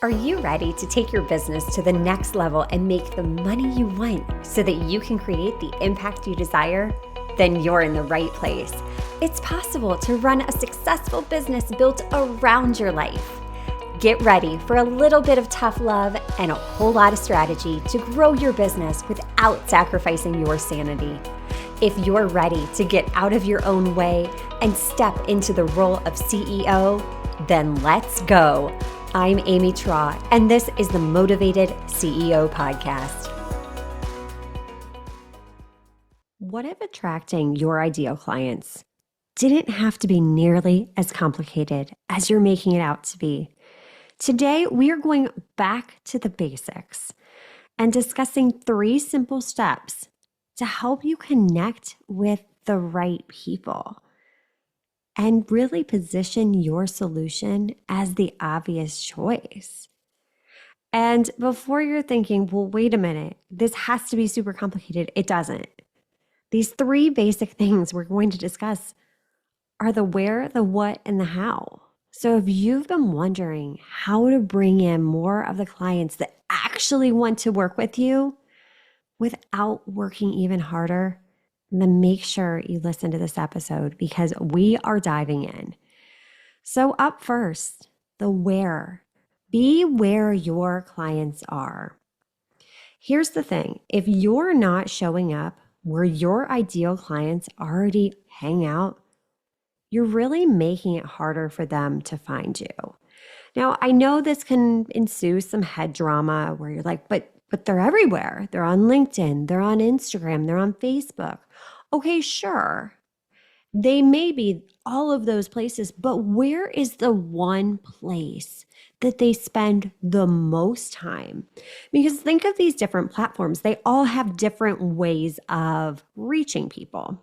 Are you ready to take your business to the next level and make the money you want so that you can create the impact you desire? Then you're in the right place. It's possible to run a successful business built around your life. Get ready for a little bit of tough love and a whole lot of strategy to grow your business without sacrificing your sanity. If you're ready to get out of your own way and step into the role of CEO, then let's go. I'm Amy Traw, and this is the Motivated CEO Podcast. What if attracting your ideal clients didn't have to be nearly as complicated as you're making it out to be? Today, we are going back to the basics and discussing 3 simple steps to help you connect with the right people and really position your solution as the obvious choice. And before you're thinking, well, wait a minute, this has to be super complicated. It doesn't. These 3 basic things we're going to discuss are the where, the what, and the how. So if you've been wondering how to bring in more of the clients that actually want to work with you without working even harder, then make sure you listen to this episode because we are diving in. So up first, the where. Be where your clients are. Here's the thing. If you're not showing up where your ideal clients already hang out, you're really making it harder for them to find you. Now, I know this can ensue some head drama where you're like, but they're everywhere. They're on LinkedIn, they're on Instagram, they're on Facebook. Okay, sure. They may be all of those places, but where is the one place that they spend the most time? Because think of these different platforms. They all have different ways of reaching people.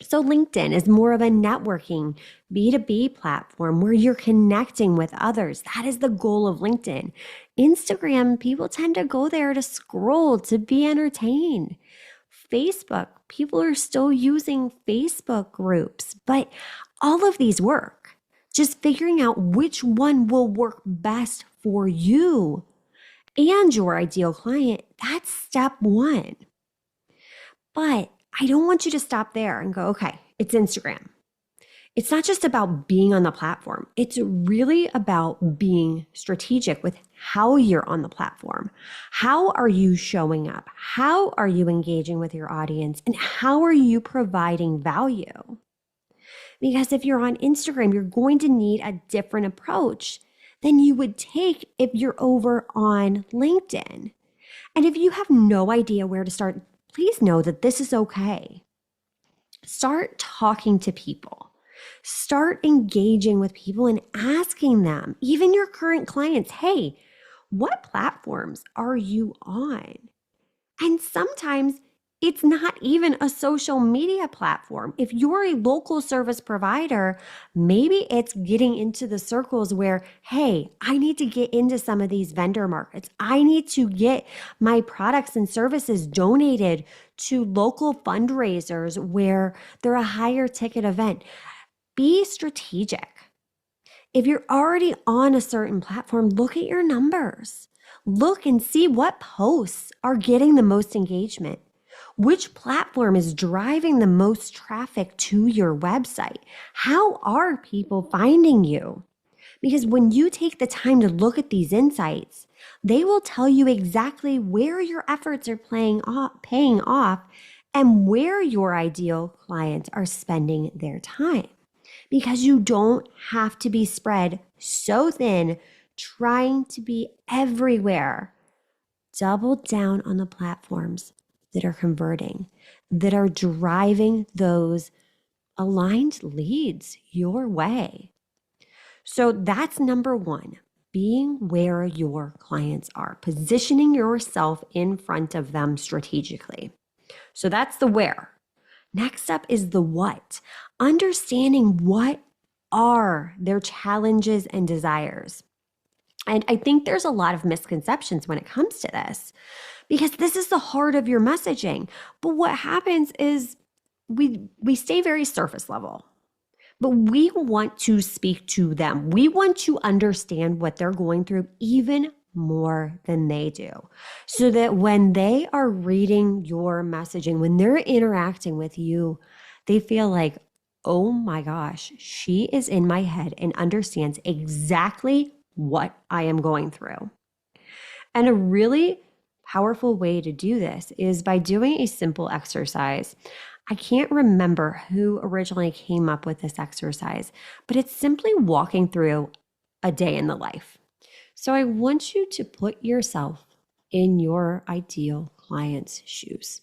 So LinkedIn is more of a networking B2B platform where you're connecting with others. That is the goal of LinkedIn. Instagram, people tend to go there to scroll, to be entertained. Facebook, people are still using Facebook groups, but all of these work. Just figuring out which one will work best for you and your ideal client, that's step 1. But I don't want you to stop there and go, okay, it's Instagram. It's not just about being on the platform. It's really about being strategic with how you're on the platform. How are you showing up? How are you engaging with your audience? And how are you providing value? Because if you're on Instagram, you're going to need a different approach than you would take if you're over on LinkedIn. And if you have no idea where to start, please know that this is okay. Start talking to people. Start engaging with people and asking them, even your current clients, hey, what platforms are you on? And sometimes it's not even a social media platform. If you're a local service provider, maybe it's getting into the circles where, hey, I need to get into some of these vendor markets. I need to get my products and services donated to local fundraisers where they're a higher ticket event. Be strategic. If you're already on a certain platform, look at your numbers. Look and see what posts are getting the most engagement. Which platform is driving the most traffic to your website? How are people finding you? Because when you take the time to look at these insights, they will tell you exactly where your efforts are paying off and where your ideal clients are spending their time. Because you don't have to be spread so thin trying to be everywhere. Double down on the platforms that are converting, that are driving those aligned leads your way. So that's number 1, being where your clients are, positioning yourself in front of them strategically. So that's the where. Next up is the what, understanding what are their challenges and desires. And I think there's a lot of misconceptions when it comes to this because this is the heart of your messaging. But what happens is we stay very surface level. But we want to speak to them. We want to understand what they're going through even more than they do. So that when they are reading your messaging, when they're interacting with you, they feel like, oh my gosh, she is in my head and understands exactly what I am going through. And a really powerful way to do this is by doing a simple exercise. I can't remember who originally came up with this exercise, but it's simply walking through a day in the life. So I want you to put yourself in your ideal client's shoes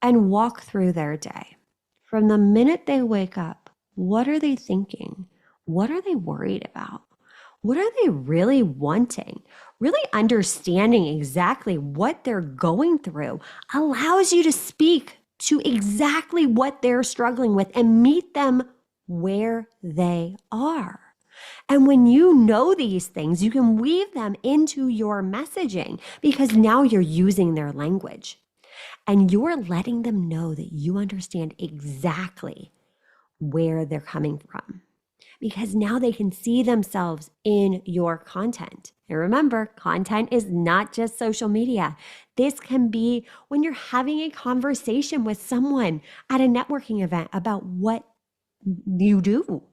and walk through their day. From the minute they wake up, what are they thinking? What are they worried about? What are they really wanting? Really understanding exactly what they're going through allows you to speak to exactly what they're struggling with and meet them where they are. And when you know these things, you can weave them into your messaging because now you're using their language and you're letting them know that you understand exactly where they're coming from, because now they can see themselves in your content. And remember, content is not just social media. This can be when you're having a conversation with someone at a networking event about what you do.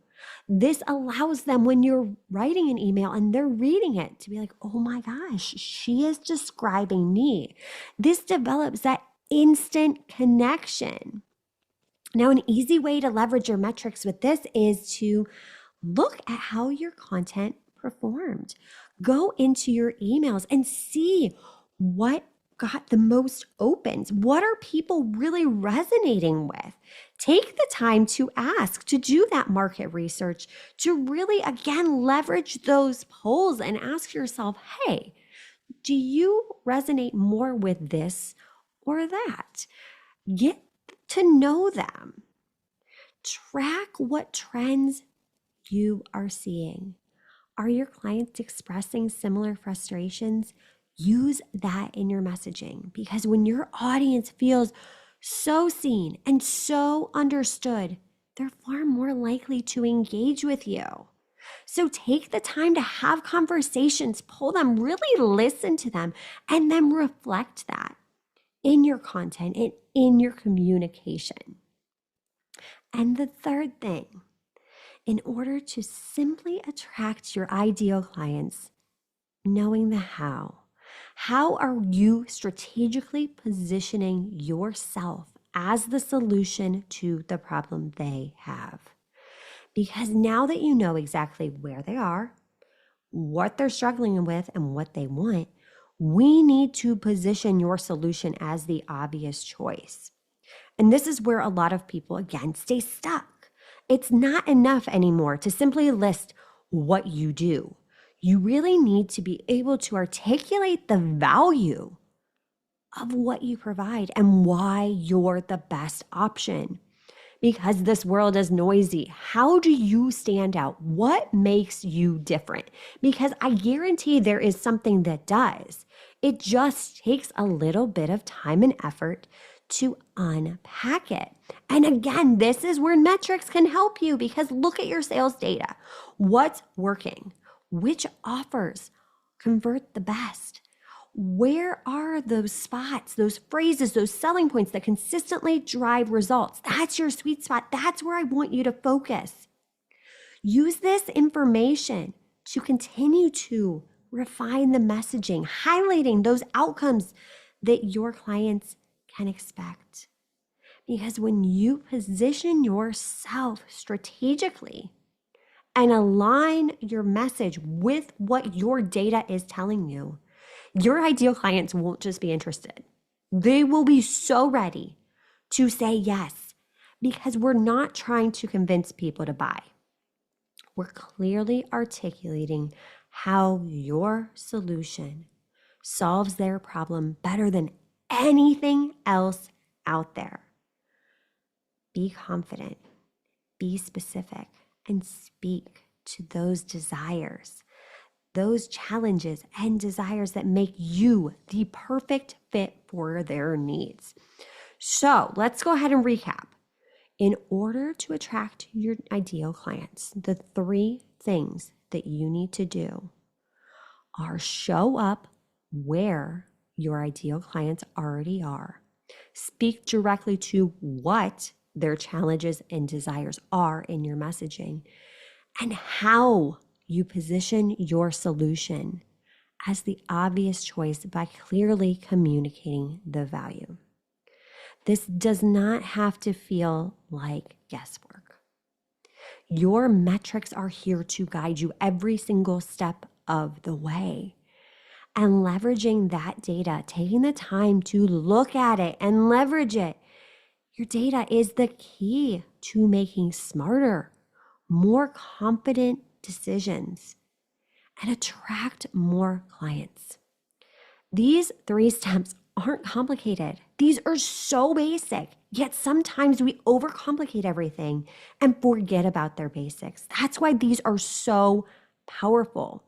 This allows them, when you're writing an email and they're reading it, to be like, oh my gosh, she is describing me. This develops that instant connection. Now, an easy way to leverage your metrics with this is to look at how your content performed. Go into your emails and see what got the most opens. What are people really resonating with? Take the time to ask, to do that market research, to really, again, leverage those polls and ask yourself, hey, do you resonate more with this or that? Get to know them. Track what trends you are seeing. Are your clients expressing similar frustrations? Use that in your messaging, because when your audience feels so seen and so understood, they're far more likely to engage with you. So take the time to have conversations, pull them, really listen to them, and then reflect that in your content and in your communication. And the third thing, in order to simply attract your ideal clients, knowing the how. How are you strategically positioning yourself as the solution to the problem they have? Because now that you know exactly where they are, what they're struggling with, and what they want, we need to position your solution as the obvious choice. And this is where a lot of people, again, stay stuck. It's not enough anymore to simply list what you do. You really need to be able to articulate the value of what you provide and why you're the best option. Because this world is noisy, how do you stand out? What makes you different? Because I guarantee there is something that does. It just takes a little bit of time and effort to unpack it. And again, this is where metrics can help you, because look at your sales data. What's working? Which offers convert the best? Where are those spots, those phrases, those selling points that consistently drive results? That's your sweet spot. That's where I want you to focus. Use this information to continue to refine the messaging, highlighting those outcomes that your clients can expect. Because when you position yourself strategically and align your message with what your data is telling you, your ideal clients won't just be interested. They will be so ready to say yes, because we're not trying to convince people to buy. We're clearly articulating how your solution solves their problem better than anything else out there. Be confident, be specific, and speak to those desires, those challenges and desires that make you the perfect fit for their needs. So let's go ahead and recap. In order to attract your ideal clients, the 3 things that you need to do are show up where your ideal clients already are, speak directly to what their challenges and desires are in your messaging, and how you position your solution as the obvious choice by clearly communicating the value. This does not have to feel like guesswork. Your metrics are here to guide you every single step of the way. And leveraging that data, taking the time to look at it and leverage it. Your data is the key to making smarter, more confident decisions and attract more clients. These 3 steps aren't complicated. These are so basic, yet sometimes we overcomplicate everything and forget about their basics. That's why these are so powerful.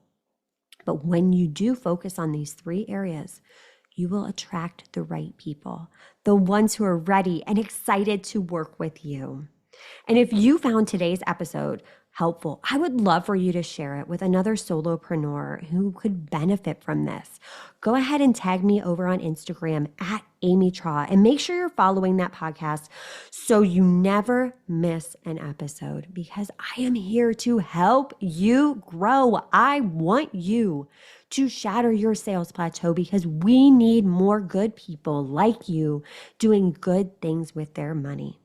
But when you do focus on these 3 areas, you will attract the right people, the ones who are ready and excited to work with you. And if you found today's episode helpful, I would love for you to share it with another solopreneur who could benefit from this. Go ahead and tag me over on Instagram at Amy Traw and make sure you're following that podcast so you never miss an episode, because I am here to help you grow. I want you to shatter your sales plateau because we need more good people like you doing good things with their money.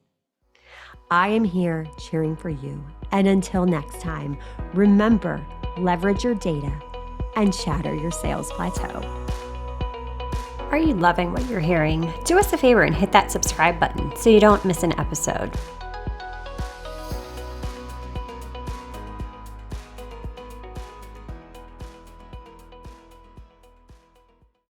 I am here cheering for you. And until next time, remember, leverage your data and shatter your sales plateau. Are you loving what you're hearing? Do us a favor and hit that subscribe button so you don't miss an episode.